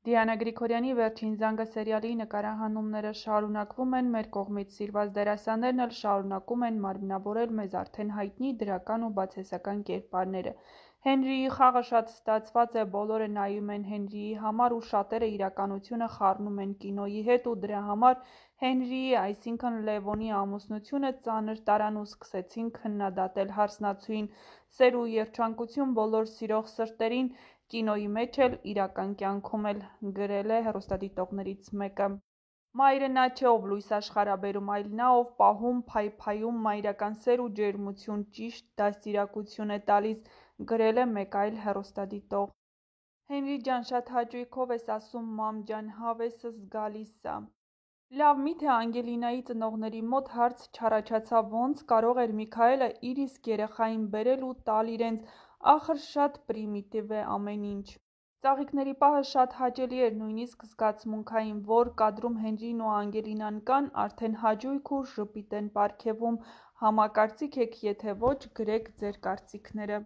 Դիանա Գրիգորյանի «Վերջին զանգը» սերիալի նկարահանումները շարունակվում են, մեր կողմից սիրված դերասաններն էլ շարունակում են մարմնավորել մեզ արդեն հայտնի դրական ու բացասական կերպարները։ Հենրիի խաղը շատ ստացված է, բոլորը նայում են Հենրիի համար ու շատերը իրականությունը խառնում են կինոյի հետ ու դրա համար Հենրիի, այսինքն Լևոնի ամուսնությունը ծանր տարան ու սկսեցին քննադատել հարսնացուին։ Սեր ու երջանկություն բոլոր սիրող սրտերին, կինոյի մեջ էլ, իրական կյանքում էլ, գրել է հեռուստադիտողներից մեկը։ Մայրը նա չէ, ով լույս աշխարհ ա բերում, այլ նա, ով պահում, փայփայում մայրական սեր ու ջերմություն, ճիշտ դաստիարակություն է տալիս, գրել է մեկ այլ հեռուստադիտող։ Հենրի ջան, շատ հաճույքով ես ասում, մամ ջան, հավեսս գալիս ա։ Լավ, միթե Անգելինայի ծնողների մոտ հարց չառաջացավ, ոնց կարող էր Միքայելը իր իսկ երեխային բերել ու տալ իրենց, ախր շատ պրիմիտիվ է ամեն ինչ։ Ծաղիկների պահը շատ հաճելի էր, նույնիսկ զգացմունքային, որ կադրում Հենրին ու Անգելինան կան, արդեն հաճույք ու ժպիտ են պարգևում, համակարծիք եք, եթե ոչ, գրեք ձեր կարծիքները։